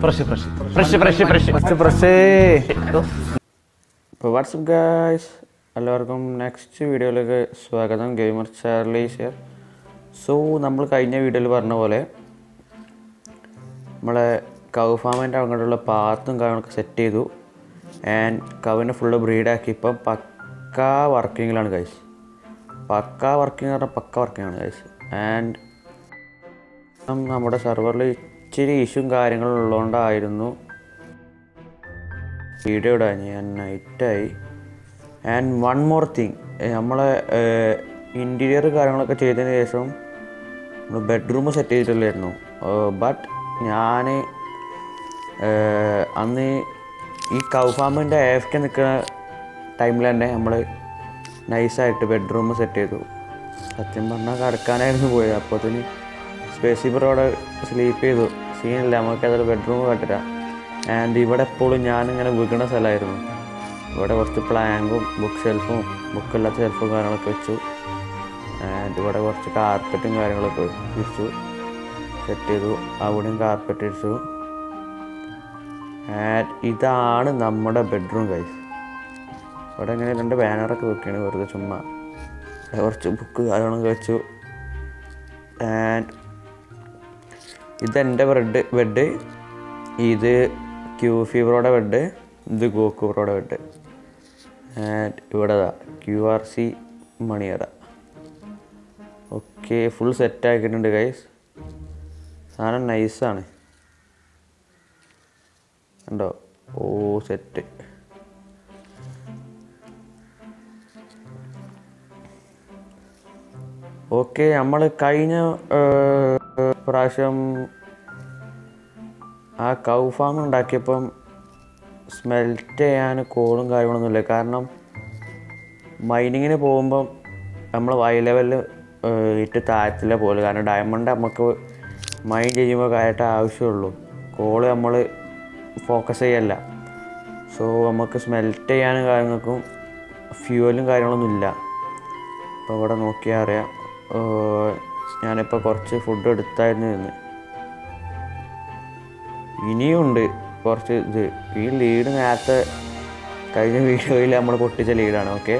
WhatsApp guys, എല്ലാവർക്കും next വീഡിയോയിലേക്ക് സ്വാഗതം. Gamer Charlie's here. സോ നമ്മൾ കഴിഞ്ഞ വീഡിയോയിൽ പറഞ്ഞ പോലെ നമ്മളെ കൗ ഫാമിൻ്റെ അങ്ങോട്ടുള്ള പാത്തും കാര്യങ്ങളൊക്കെ സെറ്റ് ചെയ്തു. ആൻഡ് കവിനെ ഫുള്ള് ബ്രീഡാക്കി. ഇപ്പം പക്കാ വർക്കിങ്ങിലാണ് ഗൈസ്. പക്കാ വർക്കിംഗ് പറഞ്ഞാൽ പക്ക വർക്കിംഗാണ് ഗൈസ്. ആൻഡ് നമ്മുടെ സെർവറിൽ ഇച്ചിരി ഇഷ്യൂം കാര്യങ്ങളും ഉള്ളതുകൊണ്ടായിരുന്നു വീഡിയോ ഇടാൻ. ഞാൻ നൈറ്റായി. ആൻഡ് വൺ മോർ തിങ്, നമ്മളെ ഇൻറ്റീരിയർ കാര്യങ്ങളൊക്കെ ചെയ്തതിന് ശേഷം നമ്മൾ ബെഡ്റൂം സെറ്റ് ചെയ്തിട്ടില്ലായിരുന്നു. ബട്ട് ഞാൻ അന്ന് ഈ കൗ ഫാമിൻ്റെ AFK നിൽക്കുന്ന ടൈമിൽ തന്നെ നമ്മൾ നൈസായിട്ട് ബെഡ്റൂം സെറ്റ് ചെയ്തു. സത്യം പറഞ്ഞാൽ കിടക്കാനായിരുന്നു പോയത്. അപ്പോൾ തന്നെ സ്പേസിബർ അവിടെ സ്ലീപ്പ് ചെയ്തു. സീനില്ല, നമുക്ക് അതൊരു ബെഡ്റൂം കട്ടില്ല. ആൻഡ് ഇവിടെ എപ്പോഴും ഞാനിങ്ങനെ വീകണ സ്ഥലമായിരുന്നു. ഇവിടെ കുറച്ച് പ്ലാങ്കും ബുക്ക് ഷെൽഫും ബുക്കില്ലാത്ത ഷെൽഫും കാര്യങ്ങളൊക്കെ വെച്ചു. ആൻഡ് ഇവിടെ കുറച്ച് കാർപ്പറ്റും കാര്യങ്ങളൊക്കെ വിരിച്ചു സെറ്റ് ചെയ്തു. അവിടെയും കാർപ്പറ്റ് ഇടിച്ചു. ആൻഡ് ഇതാണ് നമ്മുടെ ബെഡ്റൂം ഗൈസ്. ഇവിടെ ഇങ്ങനെ 2 ബാനറൊക്കെ വെക്കുകയാണ് വെറുതെ ചുമ്മാ. കുറച്ച് ബുക്ക് കാര്യങ്ങളൊക്കെ വെച്ചു. ആൻഡ് ഇതെൻ്റെ ബെഡ്, ഇത് ക്യൂഫീവറോടെ ബെഡ്, ഇത് ഗോക്കൂവറോടെ ബെഡ്. ആൻഡ് ഇവിടെ QRC മണിയറ. ഓക്കെ, ഫുൾ സെറ്റ് ആക്കിയിട്ടുണ്ട് ഗൈസ്. സാധനം നൈസാണ് കണ്ടോ. ഓ സെറ്റ്. ഓക്കെ, നമ്മൾ കഴിഞ്ഞ പ്രാവശ്യം ആ കൗ ഫാം ഉണ്ടാക്കിയപ്പം സ്മെൽറ്റ് ചെയ്യാൻ കോളും കാര്യങ്ങളൊന്നുമില്ല. കാരണം മൈനിങ്ങിന് പോകുമ്പം നമ്മൾ വൈ ലെവലിൽ ഇട്ട് താഴത്തില്ല പോലെ. കാരണം ഡയമണ്ട് നമുക്ക് മൈൻ ചെയ്യുമ്പോൾ കാര്യമായിട്ട് ആവശ്യമുള്ളൂ. കോള് നമ്മൾ ഫോക്കസ് ചെയ്യല്ല. സോ നമുക്ക് സ്മെൽറ്റ് ചെയ്യാനും കാര്യങ്ങൾക്കും ഫ്യൂവലും കാര്യങ്ങളൊന്നുമില്ല. അപ്പോൾ ഇവിടെ നോക്കിയാൽ അറിയാം. ഞാനിപ്പോൾ കുറച്ച് ഫുഡ് എടുത്തായിരുന്നു നിന്ന്. ഇനിയുണ്ട് കുറച്ച് ഇത്. ഈ ലീഡ് നേരത്തെ കഴിഞ്ഞ വീഡിയോയിൽ നമ്മൾ പൊട്ടിച്ച ലീഡാണ്. ഓക്കെ,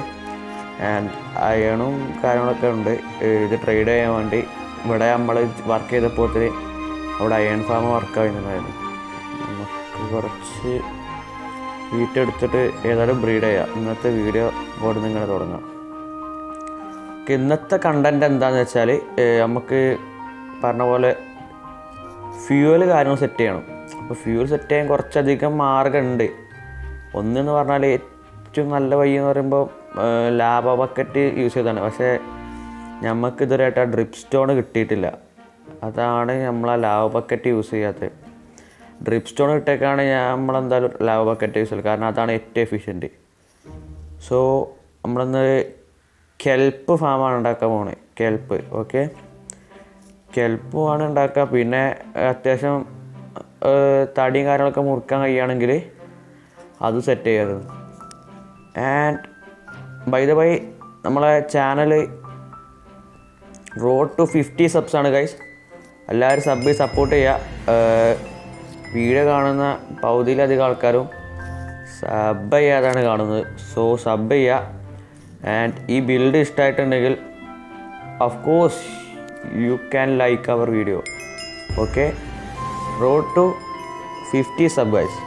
ആൻഡ് അയണും കാര്യങ്ങളൊക്കെ ഉണ്ട്. ഇത് ട്രേഡ് ചെയ്യാൻ വേണ്ടി ഇവിടെ നമ്മൾ വർക്ക് ചെയ്തപ്പോൾ അവിടെ അയൺ ഫാം വർക്ക് ആയിരുന്നുണ്ടായിരുന്നു. നമുക്ക് കുറച്ച് വീട്ടെടുത്തിട്ട് ഏതായാലും ബ്രീഡ് ചെയ്യാം. ഇന്നത്തെ വീഡിയോ ഇവിടെ നിന്ന് ഇങ്ങനെ തുടങ്ങാം. ഇന്നത്തെ കണ്ടൻറ്റ് എന്താണെന്ന് വെച്ചാൽ, നമുക്ക് പറഞ്ഞ പോലെ ഫ്യൂവൽ കാര്യങ്ങൾ സെറ്റ് ചെയ്യണം. അപ്പോൾ ഫ്യൂവൽ സെറ്റ് ചെയ്യാൻ കുറച്ചധികം മാർഗ്ഗമുണ്ട്. ഒന്നെന്ന് പറഞ്ഞാൽ ഏറ്റവും നല്ല വഴി എന്ന് പറയുമ്പോൾ ലാവ ബക്കറ്റ് യൂസ് ചെയ്തതാണ്. പക്ഷേ നമുക്കിതുവരെയായിട്ട് ആ ഡ്രിപ്പ് സ്റ്റോൺ കിട്ടിയിട്ടില്ല. അതാണ് നമ്മൾ ആ ലാവ ബക്കറ്റ് യൂസ് ചെയ്യാത്തത്. ഡ്രിപ്പ് സ്റ്റോൺ കിട്ടിയേക്കാണ് നമ്മളെന്തായാലും ലാവ ബക്കറ്റ് യൂസ് ചെയ്യുന്നത്. കാരണം അതാണ് ഏറ്റവും എഫിഷ്യൻറ്റ്. സോ നമ്മളിന്ന് കെൽപ്പ് ഫാമാണ് ഉണ്ടാക്കാൻ പോകുന്നത്. കെൽപ്പ്. ഓക്കെ, കെൽപ്പുമാണ് ഉണ്ടാക്കുക. പിന്നെ അത്യാവശ്യം തടിയും കാര്യങ്ങളൊക്കെ മുറിക്കാൻ കഴിയുകയാണെങ്കിൽ അത് സെറ്റ് ചെയ്യരുത്. ആൻഡ് ബൈ ദ ബൈ, നമ്മളെ ചാനൽ റോഡ് ടു 50 സബ്സാണ് ഗൈസ്. എല്ലാവരും സപ്പോർട്ട് ചെയ്യുക. വീഡിയോ കാണുന്ന പകുതിയിലധികം ആൾക്കാരും സബ് ചെയ്യാതാണ് കാണുന്നത്. സോ സബ് ചെയ്യുക. ആൻഡ് ഈ ബിൽഡ് ഇഷ്ടമായിട്ടുണ്ടെങ്കിൽ of course you can like our video. Okay, road to 50 sub guys.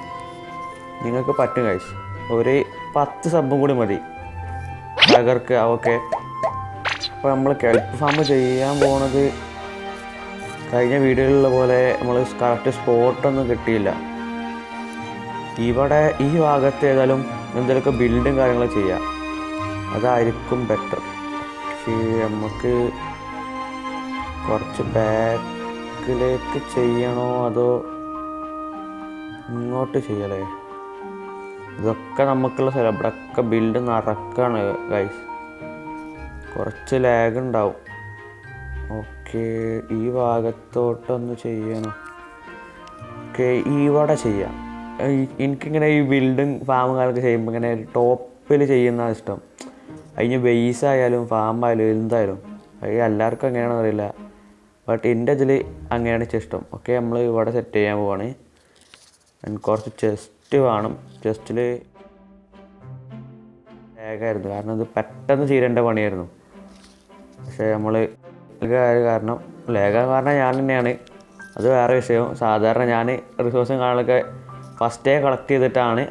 നിങ്ങൾക്ക് പറ്റും ഗൈസ്. ഒരു 10 സബും കൂടി മതി തകർക്ക്. ഓക്കെ, അപ്പോൾ നമ്മൾ കെൽപ്പ് ഫാം ചെയ്യാൻ പോണത് കഴിഞ്ഞ വീഡിയോയിലുള്ള പോലെ നമ്മൾ കറക്റ്റ് സ്പോട്ടൊന്നും കിട്ടിയില്ല. ഇവിടെ ഈ ഭാഗത്ത് ഏതായാലും എന്തെങ്കിലുമൊക്കെ ബിൽഡും കാര്യങ്ങളും ചെയ്യാം. അതായിരിക്കും ബെറ്റർ. പക്ഷേ നമുക്ക് കുറച്ച് ബാക്കിലേക്ക് ചെയ്യണോ അതോ ഇങ്ങോട്ട് ചെയ്യലേ? ഇതൊക്കെ നമുക്കുള്ള സ്ഥലം. ഇവിടെയൊക്കെ ബിൽഡ് നടക്കാണ് ഗൈസ്. കുറച്ച് ലാഗ് ഉണ്ടാവും. ഓക്കെ, ഈ ഭാഗത്തോട്ടൊന്ന് ചെയ്യണം. ഓക്കെ, ഇവിടെ ചെയ്യാം. എനിക്കിങ്ങനെ ഈ ബിൽഡും ഫാമും കാര്യമൊക്കെ ചെയ്യുമ്പോൾ ഇങ്ങനെ ടോപ്പിൽ ചെയ്യുന്നതാണ് ഇഷ്ടം. അതിന് ബേസ് ആയാലും ഫാമായാലും എന്തായാലും. അത് എല്ലാവർക്കും എങ്ങനെയാണെന്ന് അറിയില്ല. ബട്ട് എൻ്റെ ഇതിൽ അങ്ങനെയാണ് ഇഷ്ടം. ഓക്കെ, നമ്മൾ ഇവിടെ സെറ്റ് ചെയ്യാൻ പോവാണ്. എനിക്ക് കുറച്ച് ചെസ്റ്റ് വേണം. ചെസ്റ്റിൽ ലാഗായിരുന്നു, കാരണം ഇത് പെട്ടെന്ന് ചെയ്യേണ്ട പണിയായിരുന്നു. പക്ഷേ നമ്മൾ കാരണം ഞാൻ തന്നെയാണ്, അത് വേറെ വിഷയം. സാധാരണ ഞാൻ റിസോഴ്സും കാണലൊക്കെ ഫസ്റ്റേ കളക്ട് ചെയ്തിട്ടാണ്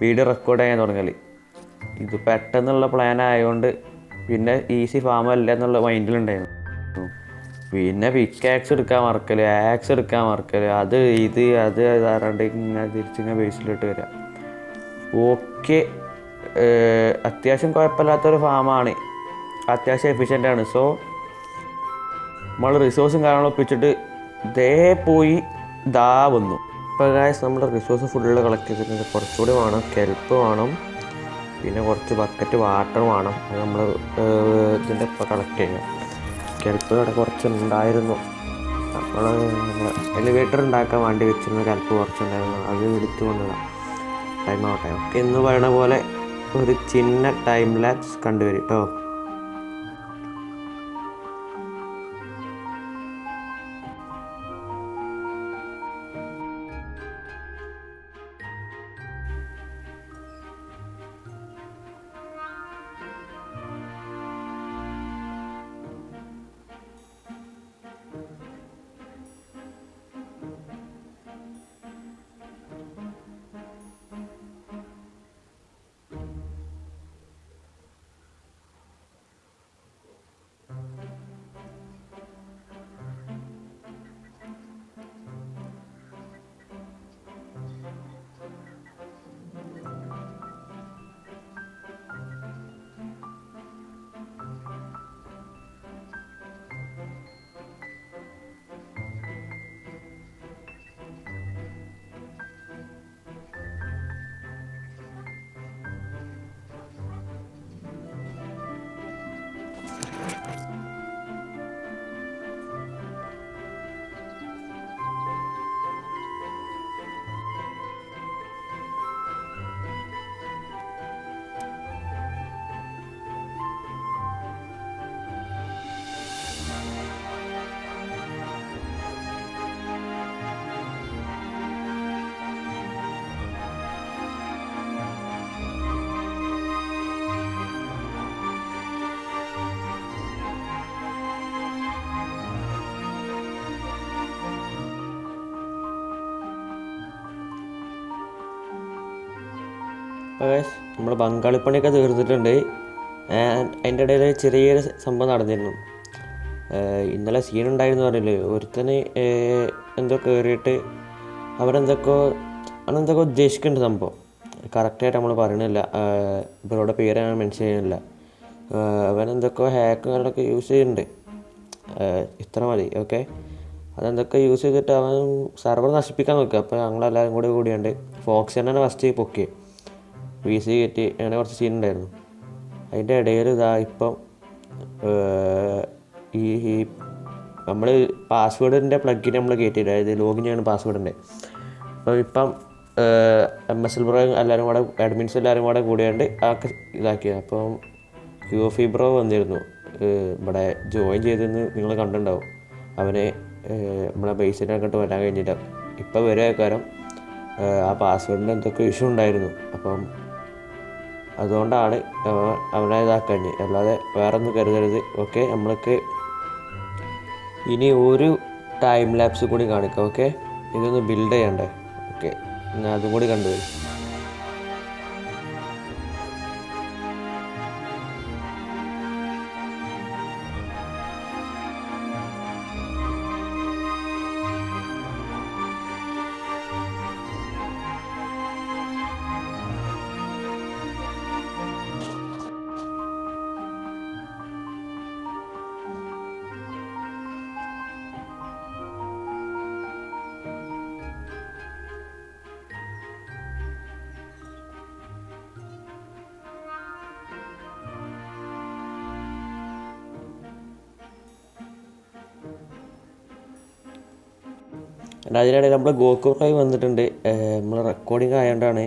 വീഡിയോ റെക്കോർഡ് ചെയ്യാൻ തുടങ്ങൽ. ഇത് പെട്ടെന്നുള്ള പ്ലാൻ ആയതുകൊണ്ട് പിന്നെ ഈസി ഫാമല്ല എന്നുള്ള മൈൻഡിലുണ്ടായിരുന്നു. പിന്നെ പിക്കാക്സ് എടുക്കാൻ മറക്കൽ, ആക്സ് എടുക്കാൻ മറക്കൽ, അത് ഇതാറാണ്ട് ഇങ്ങനെ തിരിച്ചിങ്ങനെ ബേസിലോട്ട് വരാം. ഓക്കെ, അത്യാവശ്യം കുഴപ്പമില്ലാത്തൊരു ഫാമാണ്, അത്യാവശ്യം എഫിഷ്യൻ്റാണ്. സോ നമ്മൾ റിസോഴ്സും കാര്യങ്ങളും ഒപ്പിച്ചിട്ട് പോയി വന്നു. ഇപ്പോൾ ഗായ്സ് നമ്മുടെ റിസോഴ്സ് ഫുള്ള് കളക്ട് ചെയ്തിട്ടുണ്ട്. കുറച്ചുകൂടി വേണം, കെൽപ്പ് വേണം, പിന്നെ കുറച്ച് ബക്കറ്റ് വാട്ടർ വേണം. അത് നമ്മൾ ഇതിൻ്റെ ഇപ്പോൾ കളക്ട് ചെയ്യാം. കെൽപ്പ് ഇവിടെ കുറച്ചുണ്ടായിരുന്നു, നമ്മൾ എലിവേറ്റർ ഉണ്ടാക്കാൻ വേണ്ടി വെച്ചിരുന്ന കെൽപ്പ് കുറച്ചുണ്ടായിരുന്നു, അത് എടുത്തു കൊണ്ടുവരാം. ടൈം ആവട്ടെ. ഓക്കെ, എന്ന് പറയണ പോലെ ഒരു ചിന്ന ടൈം ലാപ്സ് കണ്ടുവരും കേട്ടോ. നമ്മൾ ബംഗാളിപ്പണിയൊക്കെ തീർന്നിട്ടുണ്ട്. അതിൻ്റെ ഇടയിൽ ചെറിയൊരു സംഭവം നടന്നിരുന്നു. ഇന്നലെ സീനുണ്ടായിരുന്നു പറഞ്ഞില്ലേ, ഒരുത്തന് എന്തോ കയറിയിട്ട് അവനെന്തൊക്കെ ഉദ്ദേശിക്കുന്നുണ്ട്. സംഭവം കറക്റ്റായിട്ട് നമ്മൾ പറയണില്ല, ഇവരുടെ പേര് ഞാൻ മെൻഷൻ ചെയ്യുന്നില്ല. അവനെന്തൊക്കെ ഹാക്കുകളൊക്കെ യൂസ് ചെയ്യുന്നുണ്ട്, ഇത്ര മതി. ഓക്കെ, അതെന്തൊക്കെ യൂസ് ചെയ്തിട്ട് അവൻ സെർവർ നശിപ്പിക്കാൻ നോക്കുക. അപ്പോൾ ഞങ്ങളെല്ലാവരും കൂടിയുണ്ട്. ഫോക്സിനെ ഫസ്റ്റ് പൊക്കി VC കയറ്റി, അങ്ങനെ കുറച്ച് സീനുണ്ടായിരുന്നു. അതിൻ്റെ ഇടയിൽ ഇപ്പം ഈ നമ്മൾ പാസ്വേഡിൻ്റെ പ്ലഗിന് നമ്മൾ കയറ്റിയിട്ട്, അതായത് ലോഗിൻ ചെയ്യണം പാസ്വേഡിൻ്റെ. അപ്പോൾ ഇപ്പം MSL ബ്രോ എല്ലാവരും കൂടെ, അഡ്മിൻസ് എല്ലാവരും കൂടെ കൂടിയാണ്ട് ആക്കെ ഇതാക്കിയത്. അപ്പം QFI ബ്രോ വന്നിരുന്നു, ഇവിടെ ജോയിൻ ചെയ്തെന്ന് നിങ്ങൾ കണ്ടിട്ടുണ്ടാവും. അവനെ നമ്മളെ ബേസിനെ അങ്ങോട്ട് വരാൻ കഴിഞ്ഞില്ല. ഇപ്പം വരെ കാരണം ആ പാസ്വേഡിൻ്റെ എന്തൊക്കെ ഇഷ്യൂ ഉണ്ടായിരുന്നു. അപ്പം അതുകൊണ്ടാണ് അവനെ ഇതാക്കഞ്ഞ്, അല്ലാതെ വേറെ ഒന്നും കരുതരുത്. ഓക്കെ, നമ്മൾക്ക് ഇനി ഒരു ടൈം ലാപ്സ് കൂടി കാണിക്കാം. ഓക്കെ, ഇതൊന്ന് ബിൽഡ് ചെയ്യണ്ടേ. ഓക്കെ, ഞാൻ അതും കൂടി കണ്ടുവരും. അതിനിടയിൽ നമ്മൾ ഗോക്കുറായി വന്നിട്ടുണ്ട്. നമ്മൾ റെക്കോർഡിങ് ആയതുകൊണ്ടാണ്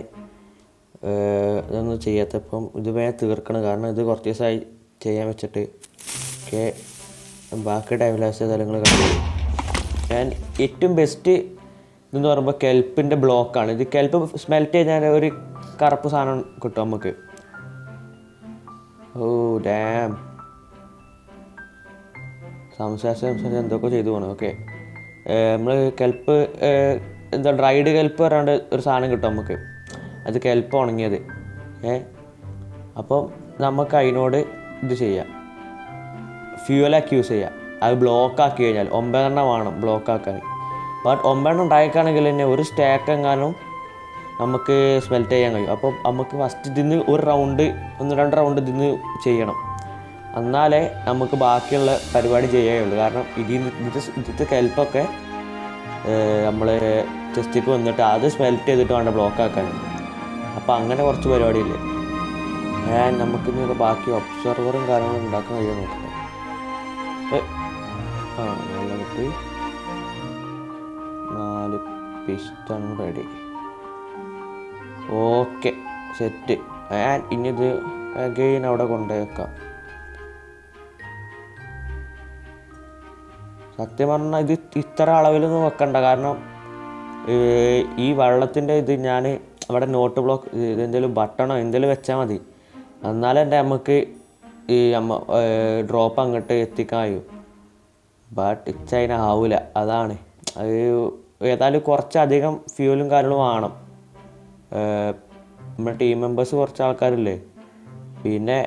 ഇതൊന്നും ചെയ്യാത്തപ്പം ഇത് വേഗം തീർക്കണം. കാരണം ഇത് കുറച്ച് ദിവസമായി ചെയ്യാൻ വെച്ചിട്ട്. ഓക്കെ, ബാക്കി ടൈം ലാപ്സ് സ്ഥലങ്ങൾ കണ്ടു. ഞാൻ ഏറ്റവും ബെസ്റ്റ് ഇതെന്ന് പറയുമ്പോൾ കെൽപ്പിൻ്റെ ബ്ലോക്കാണ്. ഇത് കെൽപ്പ് സ്മെൽറ്റ് ചെയ്താൽ ഒരു കറുപ്പ് സാധനം കിട്ടും നമുക്ക്. ഓ ഡാം, സംസാരിച്ച് എന്തൊക്കെ ചെയ്തു പോകണം. ഓക്കെ, നമ്മൾ കെൽപ്പ് എന്താ ഡ്രൈഡ് കെൽപ്പ് പറയാണ്ട് ഒരു സാധനം കിട്ടും നമുക്ക്. അത് കെൽപ്പ് ഉണങ്ങിയത്. അപ്പം നമുക്ക് അതിനോട് ഇത് ചെയ്യാം, ഫ്യൂവലാക്കി യൂസ് ചെയ്യാം. അത് ബ്ലോക്കാക്കി കഴിഞ്ഞാൽ 9 എണ്ണം വേണം ബ്ലോക്കാക്കാൻ. ബട്ട് 9 എണ്ണം ഉണ്ടായിക്കാണെങ്കിൽ തന്നെ ഒരു സ്റ്റാക്ക് എങ്ങാനും നമുക്ക് സ്മെൽറ്റ് ചെയ്യാൻ കഴിയും. അപ്പം നമുക്ക് ഫസ്റ്റ് ഇതിന്ന് ഒരു റൗണ്ട് 1-2 റൗണ്ട് ഇതിന്ന് ചെയ്യണം, എന്നാലേ നമുക്ക് ബാക്കിയുള്ള പരിപാടി ചെയ്യുകയുള്ളൂ. കാരണം ഇതിൻ്റെ കെൽപ്പൊക്കെ നമ്മൾ ചെസ്റ്റിക്ക് വന്നിട്ട് അത് സ്മെൽറ്റ് ചെയ്തിട്ട് വേണ്ട ബ്ലോക്കാക്കാൻ. അപ്പോൾ അങ്ങനെ കുറച്ച് പരിപാടിയില്ലേ. നമുക്കിന്നൊക്കെ ബാക്കി ഒബ്സർവറും കാര്യങ്ങളും ഉണ്ടാക്കാൻ കഴിയാൻ നോക്കാം. നല്ല കിട്ടി. 4 പിസ്റ്റൺ റെഡി. Okay, set. ഇനി ഇത് അഗെയിൻ അവിടെ കൊണ്ടുവയ്ക്കാം. സത്യം പറഞ്ഞാൽ ഇത് ഇത്ര അളവിലൊന്നും വെക്കണ്ട. കാരണം ഈ വെള്ളത്തിൻ്റെ ഇത് ഞാൻ അവിടെ നോട്ട് ബ്ലോക്ക് ഇതെന്തെങ്കിലും ബട്ടണോ എന്തെങ്കിലും വെച്ചാൽ മതി, എന്നാലും നമുക്ക് ഈ ഡ്രോപ്പ് അങ്ങോട്ട് എത്തിക്കാൻ കഴിയും. ബട്ട് അതിനാവില്ല. അതാണ് അത്. ഏതായാലും കുറച്ചധികം ഫ്യൂലും കാര്യങ്ങളും വേണം. നമ്മുടെ ടീം മെമ്പേഴ്സ് കുറച്ച് ആൾക്കാരില്ലേ. പിന്നെ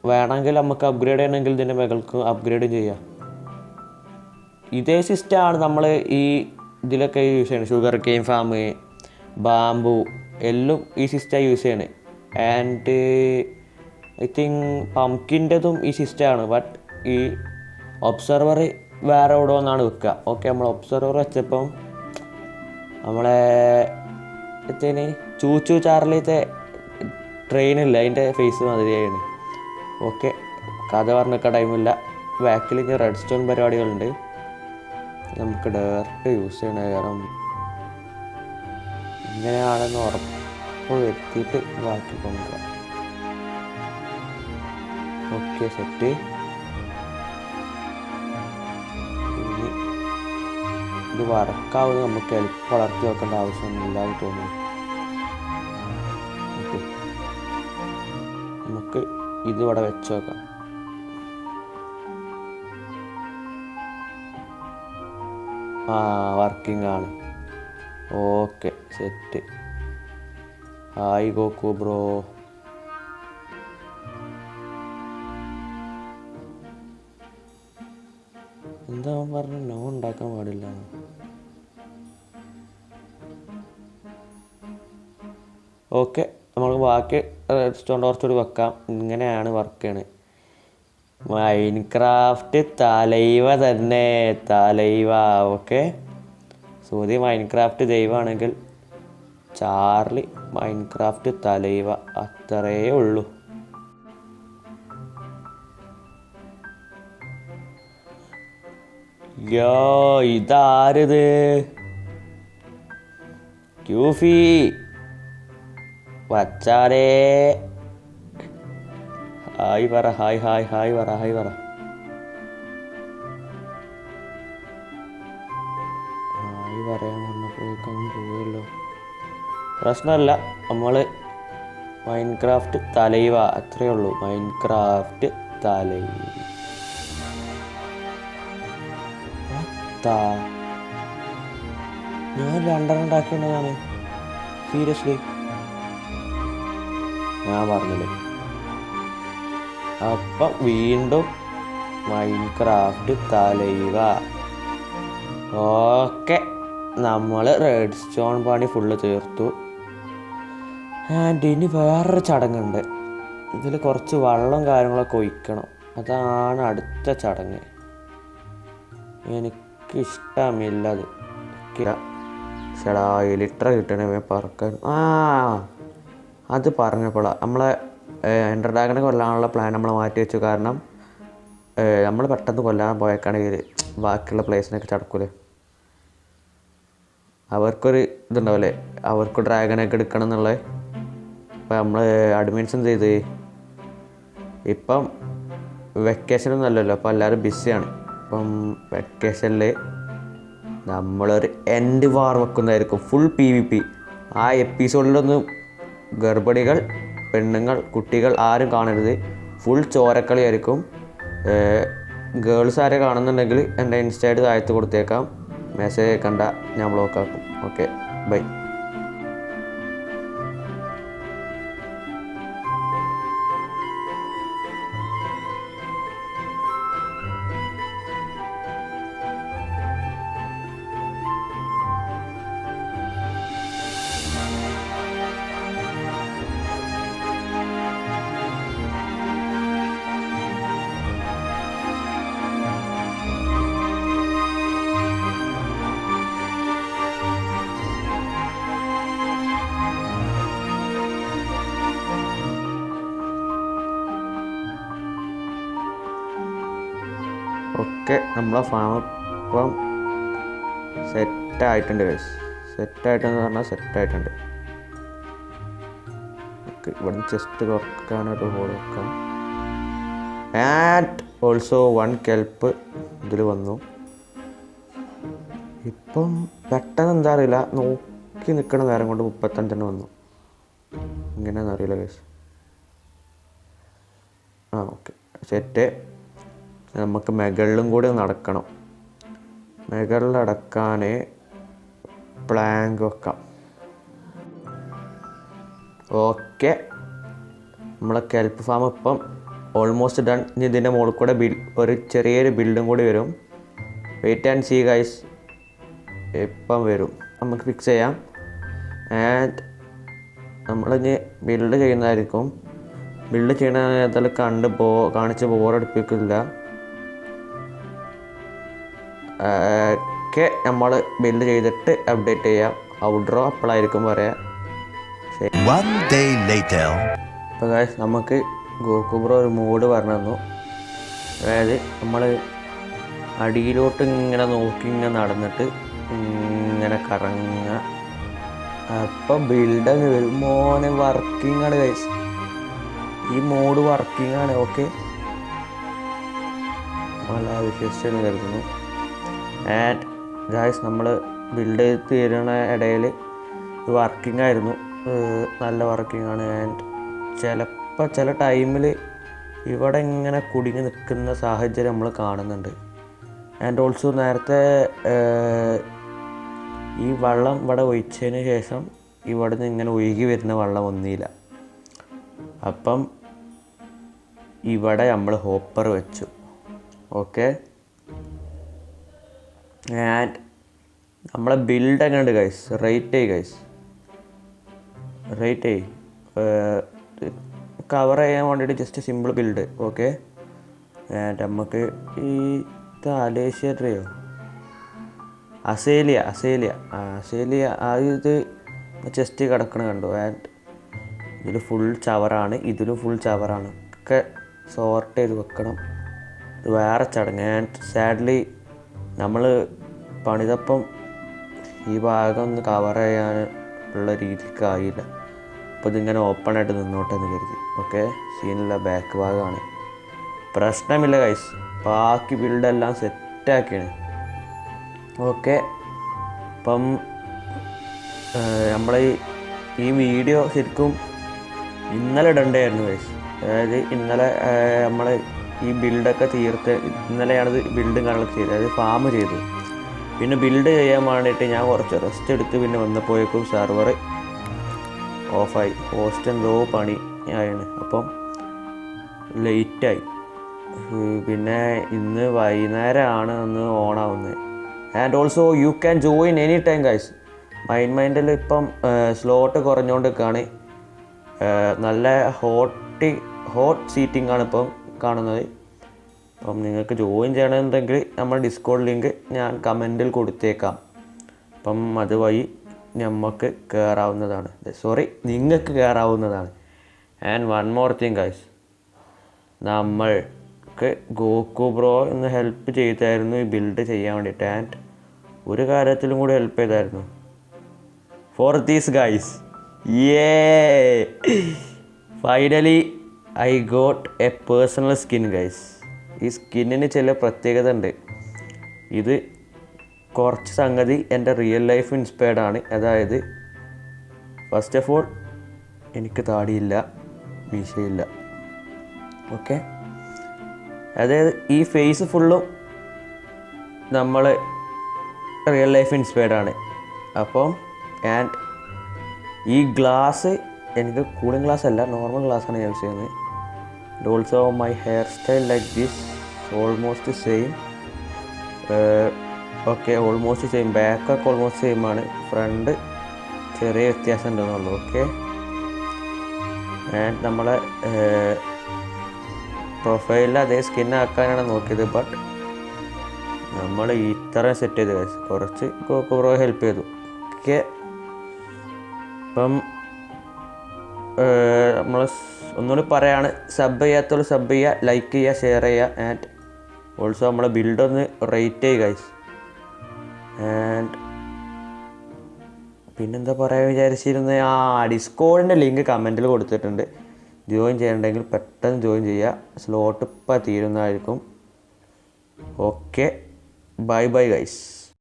വേണമെങ്കിൽ നമുക്ക് അപ്ഗ്രേഡ് ചെയ്യണമെങ്കിൽ ഇതിൻ്റെ മുകൾക്ക് അപ്ഗ്രേഡും ചെയ്യാം. ഇതേ സിസ്റ്റമാണ് നമ്മൾ ഈ ഇതിലൊക്കെ യൂസ് ചെയ്യണം. ഷുഗർ കെയിൻ ഫാം, ബാംബു എല്ലാം ഈ സിസ്റ്റമാണ് യൂസ് ചെയ്യണത്. ആൻഡ് ഐ തിങ്ക് പംകിൻ്റെതും ഈ സിസ്റ്റമാണ്. ബട്ട് ഈ ഒബ്സർവർ വേറെ എവിടെ ഒന്നാണ് വെക്കുക. ഓക്കെ, നമ്മൾ ഒബ്സർവർ വെച്ചപ്പം നമ്മളെ എത്തേന് ചൂച്ചു ചാർലിത്തെ ട്രെയിനില്ല, അതിൻ്റെ ഫേസ് മാതിരിയാണ്. ഓക്കെ, കഥ പറഞ്ഞിരിക്കാൻ ടൈമില്ല. ബാക്കിൽ ഇനി റെഡ് സ്റ്റോൺ പരിപാടികളുണ്ട്. നമുക്ക് ഡയറക്റ്റ് യൂസ് ചെയ്യണ. കാരണം ഇങ്ങനെയാണെന്ന് ഉറപ്പ് വരുത്തിയിട്ട് ബാക്കി കൊണ്ടുവരാം. Okay, set. ഇനി ഇത് വർക്കാവുന്നത് നമുക്ക് എളുപ്പം വളർത്തി വെക്കേണ്ട ആവശ്യമൊന്നുമില്ലാതെ തോന്നുന്നു. ഓക്കെ, നമുക്ക് ഇത് ഇവിടെ വെച്ച് വെക്കാം. വർക്കിംഗ് ആണ്. Okay, set. Hi Goku bro. എന്താ പറഞ്ഞ നോ ഉണ്ടാക്കാൻ പാടില്ല. ഓക്കെ, നമുക്ക് ബാക്കി സ്റ്റോൺ ടോർച്ച് വെക്കാം. ഇങ്ങനെയാണ് വർക്ക് ചെയ്യണത്. മൈൻക്രാഫ്റ്റ് തലൈവ തന്നെ, തലൈവ. ഓക്കെ, സൂര്യ മൈൻക്രാഫ്റ്റ് ദൈവമാണെങ്കിൽ ചാർലി മൈൻക്രാഫ്റ്റ് തലൈവ. അത്രയേ ഉള്ളൂ. യോ, ഇതാരിത്? ക്യൂഫി വച്ചാരേ. ഹായ് പറ, ഹായ് ഹായ് ഹായ് പറ, ഹായ് പറ. ഹായ് പറയാൻ വന്നപ്പോഴേക്കും പോയല്ലോ. പ്രശ്നമല്ല, നമ്മൾ മൈൻക്രാഫ്റ്റ് തലൈവ അത്രയേ ഉള്ളൂ. മൈൻക്രാഫ്റ്റ് തലൈവ. ഞാൻ 2 ഉണ്ടാക്കിയുള്ളതാണ്. സീരിയസ്ലി ഞാൻ പറഞ്ഞില്ലേ. അപ്പം വീണ്ടും മൈൻക്രാഫ്റ്റ് തലൈവ. ഓക്കെ, നമ്മൾ റെഡ് സ്റ്റോൺ പണി ഫുള്ള് തീർത്തു. ആൻഡ് ഇനി വേറൊരു ചടങ്ങുണ്ട്. ഇതിൽ കുറച്ച് വെള്ളം കാര്യങ്ങളൊക്കെ ഒഴിക്കണം. അതാണ് അടുത്ത ചടങ്ങ്. എനിക്കിഷ്ടമില്ലത്. ചേടാ, ലിറ്റർ കിട്ടണേ പറക്കാൻ. അത് പറഞ്ഞപ്പോഴാണ് നമ്മളെ എൻഡർ ഡ്രാഗനെ കൊല്ലാനുള്ള പ്ലാൻ നമ്മൾ മാറ്റി വെച്ചു. കാരണം നമ്മൾ പെട്ടെന്ന് കൊല്ലാൻ പോയേക്കാണെങ്കിൽ ബാക്കിയുള്ള പ്ലേസിനൊക്കെ ചടക്കൂലേ. അവർക്കൊരു ഇതുണ്ടാവില്ലേ, അവർക്ക് ഡ്രാഗനൊക്കെ എടുക്കണം എന്നുള്ളത്. അപ്പം നമ്മൾ അഡ്മിൻസ് എന്ത് ചെയ്ത്, ഇപ്പം വെക്കേഷനൊന്നും അല്ലല്ലോ, അപ്പോൾ എല്ലാവരും ബിസിയാണ്. അപ്പം വെക്കേഷനിൽ നമ്മളൊരു എൻഡ് വാർ വെക്കുന്നതായിരിക്കും, ഫുൾ PvP. ആ എപ്പിസോഡിലൊന്നും ഗർഭിണികൾ, പെണ്ണുങ്ങൾ, കുട്ടികൾ ആരും കാണരുത്. ഫുൾ ചോരക്കളി ആയിരിക്കും. ഗേൾസ് ആരെ കാണുന്നുണ്ടെങ്കിൽ എൻ്റെ ഇൻസ്റ്റയിൽ താഴത്ത് കൊടുത്തേക്കാം. മെസ്സേജ് കണ്ട ഞാൻ ബ്ലോക്കാക്കും. Okay, bye. ഓക്കെ, നമ്മളെ ഫാം ഇപ്പം സെറ്റായിട്ടുണ്ട് ഗൈസ്. സെറ്റായിട്ടെന്ന് പറഞ്ഞാൽ സെറ്റായിട്ടുണ്ട്. ഓക്കെ, ഇവിടുന്ന് ചെസ്റ്റ് തുറക്കാനൊരു ഹോൾ വെക്കാം. ആൻഡ് ഓൾസോ 1 കെൽപ്പ് ഇതിൽ വന്നു. ഇപ്പം പെട്ടെന്ന് എന്താ അറിയില്ല, നോക്കി നിൽക്കണ നേരം കൊണ്ട് 35 വന്നു. ഇങ്ങനെയാണെന്ന് അറിയില്ല ഗൈസ്. Okay, set. നമുക്ക് മുകളിലും കൂടി നടക്കണം. മുകളിലടക്കാൻ പ്ലാങ്ക് വെക്കാം. ഓക്കെ, നമ്മളെ കെൽപ്പ് ഫാം ഇപ്പം ഓൾമോസ്റ്റ് ഡൺ. ഇനി ഇതിൻ്റെ മുകളിൽ കൂടെ ഒരു ചെറിയൊരു ബിൽഡും കൂടി വരും. വെയിറ്റ് ആൻഡ് സീ ഗൈസ്, ഇപ്പം വരും. നമുക്ക് ഫിക്സ് ചെയ്യാം. ആൻഡ് നമ്മളിനി ബിൽഡ് ചെയ്യുന്നതായിരിക്കും. ബിൽഡ് ചെയ്യണ നേരത്തിൽ കാണിച്ച് ബോറടിപ്പിക്കില്ല. ഒക്കെ നമ്മൾ ബിൽഡ് ചെയ്തിട്ട് അപ്ഡേറ്റ് ചെയ്യാം. ഔട്ട്ഡ്രോ അപ്പോഴായിരിക്കും പറയാം. അപ്പോൾ ഗൈസ്, നമുക്ക് ഗോകുബ്രോ ഒരു മോഡ് പറഞ്ഞു തന്നു. അതായത് നമ്മൾ അടിയിലോട്ട് ഇങ്ങനെ നോക്കി ഇങ്ങനെ നടന്നിട്ട് ഇങ്ങനെ കറങ്ങുക. അപ്പം ബിൽഡങ്ങ് വരും. മോനെ വർക്കിംഗ് ആണ് ഗൈസ്, ഈ മോഡ് വർക്കിംഗ് ആണ്. ഓക്കെ, നല്ല വിശ്വസിച്ചെന്ന് കരുതുന്നു. ആൻഡ് ഗൈസ്, നമ്മൾ ബിൽഡ് ചെയ്ത് തീരുന്ന ഇടയിൽ വർക്കിംഗ് ആയിരുന്നു, നല്ല വർക്കിംഗ് ആണ്. ആൻഡ് ചില ടൈമിൽ ഇവിടെ ഇങ്ങനെ കുടുങ്ങി നിൽക്കുന്ന സാഹചര്യം നമ്മൾ കാണുന്നുണ്ട്. ആൻഡ് ഓൾസോ നേരത്തെ ഈ വെള്ളം ഇവിടെ ഒഴിച്ചതിന് ശേഷം ഇവിടെ നിന്ന് ഇങ്ങനെ ഒഴുകി വരുന്ന വെള്ളം ഒന്നുമില്ല. അപ്പം ഇവിടെ നമ്മൾ ഹോപ്പർ വെച്ചു. ഓക്കെ, ആൻഡ് നമ്മളെ ബിൽഡ് എങ്ങനെയുണ്ട് guys? Rate guys, rate cover ചെയ്യാൻ വേണ്ടിയിട്ട് just simple build. Okay, and നമുക്ക് ഈ അലേഷ്യ ട്രീയോ അസേലിയ ഇത് ചെസ്റ്റ് കിടക്കണ കണ്ടു. ആൻഡ് ഇതിൽ ഫുൾ ചവറാണ്, ഇതിലും ഫുൾ ചവറാണ്. ഒക്കെ സോർട്ട് ചെയ്ത് വെക്കണം. ഇത് വേറെ ചടങ്ങ്. ആൻഡ് സാഡ്ലി നമ്മൾ പണിതപ്പം ഈ ഭാഗം ഒന്ന് കവർ ചെയ്യാൻ ഉള്ള രീതിക്കായില്ല. അപ്പോൾ ഇതിങ്ങനെ ഓപ്പണായിട്ട് നിന്നോട്ടെ എന്ന് കരുതി. ഓക്കെ, സീനില്ല, ബാക്ക് ഭാഗമാണ്. പ്രശ്നമില്ല ഗൈസ്, ബാക്കി ബിൽഡെല്ലാം സെറ്റാക്കിയാണ്. ഓക്കെ, അപ്പം നമ്മൾ ഈ വീഡിയോ ശരിക്കും ഇന്നലെ ഇടണ്ടായിരുന്നു ഗൈസ്. അതായത് ഇന്നലെ നമ്മൾ ഈ ബിൽഡൊക്കെ തീർത്ത് ഇന്നലെയാണത് ബിൽഡും കാര്യങ്ങളൊക്കെ ചെയ്തത്, അതായത് ഫാം ചെയ്തു. പിന്നെ ബിൽഡ് ചെയ്യാൻ വേണ്ടിയിട്ട് ഞാൻ കുറച്ച് റെസ്റ്റ് എടുത്ത് പിന്നെ വന്നപ്പോഴേക്കും സെർവർ ഓഫായി. ഹോസ്റ്റ് എന്തോ പണി ആയാണ്, അപ്പം ലേറ്റായി. പിന്നെ ഇന്ന് വൈകുന്നേരമാണ് ഒന്ന് ഓണാവുന്നത്. And also you can join any time guys. മൈൻഡിൽ ഇപ്പം സ്ലോട്ട് കുറഞ്ഞുകൊണ്ടിരിക്കുകയാണ്. നല്ല ഹോട്ട് സീറ്റിംഗ് ആണ് ഇപ്പം കാണുന്നത്. അപ്പം നിങ്ങൾക്ക് ജോയിൻ ചെയ്യണമെന്നുണ്ടെങ്കിൽ നമ്മൾ ഡിസ്കോഡ് ലിങ്ക് ഞാൻ കമൻറ്റിൽ കൊടുത്തേക്കാം. അപ്പം അതുവഴി നമുക്ക് കയറാവുന്നതാണ്. നിങ്ങൾക്ക് കയറാവുന്നതാണ്. And one more thing guys, നമ്മൾക്ക് ഗോകുബ്രോ ഒന്ന് ഹെൽപ്പ് ചെയ്തായിരുന്നു ഈ ബിൽഡ് ചെയ്യാൻ വേണ്ടിയിട്ട്. ആൻഡ് ഒരു കാര്യത്തിലും കൂടി ഹെൽപ്പ് ചെയ്തായിരുന്നു for these guys. Finally I got A personal skin guys. ഈ സ്കിന്നിന് ചില പ്രത്യേകത ഉണ്ട്. ഇത് കുറച്ച് സംഗതി എൻ്റെ റിയൽ ലൈഫ് ഇൻസ്പയർഡ് ആണ്. അതായത് ഫസ്റ്റ് ഓഫ് ഓൾ എനിക്ക് താടിയില്ല, മീശയില്ല. ഓക്കെ, അതായത് ഈ ഫേസ് ഫുള്ളും നമ്മൾ റിയൽ ലൈഫ് ഇൻസ്പയർഡ് ആണ്. അപ്പം ആൻഡ് ഈ ഗ്ലാസ് എനിക്ക് കൂളിംഗ് ഗ്ലാസ് അല്ല, നോർമൽ ഗ്ലാസ്സാണ് ഞാൻ യൂസ് ചെയ്യുന്നത്. And also my hair style like this almost same. Okay, almost same. ബാക്കൊക്കെ ഓൾമോസ്റ്റ് സെയിം ആണ്, ഫ്രണ്ട് ചെറിയ വ്യത്യാസം ഉണ്ടെന്നുള്ളൂ. ഓക്കെ, ആൻഡ് നമ്മളെ പ്രൊഫൈലിൽ അതേ സ്കിന്നാക്കാനാണ് നോക്കിയത്. ബട്ട് നമ്മൾ ഇത്ര സെറ്റ് ചെയ്ത് കുറച്ച് കുറേ ഹെൽപ്പ് ചെയ്തു. ഓക്കെ, ഇപ്പം നമ്മൾ ഒന്നുകൂടി പറയാണ്, സബ് ചെയ്യാത്തവർ സബ് ചെയ്യുക, ലൈക്ക് ചെയ്യുക, ഷെയർ ചെയ്യുക. ആൻഡ് ഓൾസോ നമ്മളെ ബിൽഡൊന്ന് റേറ്റ് ചെയ്യുക ഗൈസ്. ആൻഡ് പിന്നെന്താ പറയാൻ വിചാരിച്ചിരുന്നത്, ഡിസ്കോഡിൻ്റെ ലിങ്ക് കമൻറ്റിൽ കൊടുത്തിട്ടുണ്ട്. ജോയിൻ ചെയ്യണമെങ്കിൽ പെട്ടെന്ന് ജോയിൻ ചെയ്യുക, സ്ലോട്ട് ഇപ്പം തീരുന്നതായിരിക്കും. Okay, bye bye guys.